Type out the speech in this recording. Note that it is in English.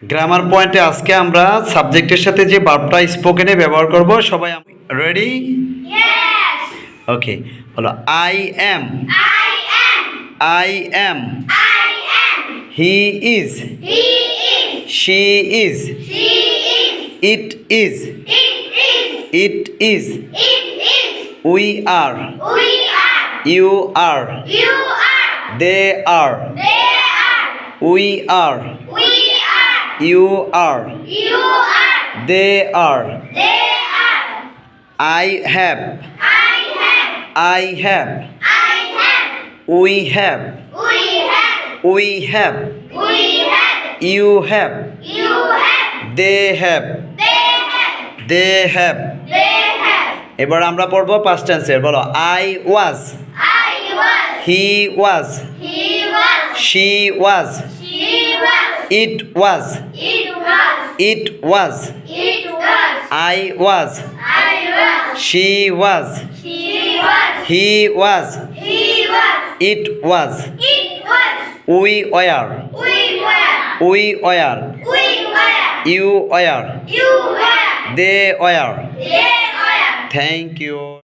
Grammar পয়েন্টে আজকে আমরা সাবজেক্টের সাথে যে ভার্বটা স্পোকেনে ব্যবহার করব। সবাই রেডি? ওকে, বলো I am. I am. He is. She is. It is. It is. We are. You are. They are. We are. You are. They are. I have. I have. We have. We have. You have. They have. They have. এবার আমরা পড়বো past tense। বলো I was. He was. She was. It was. It was. I was. She was. He was. It was. We were. We were. You were. They were. Thank you.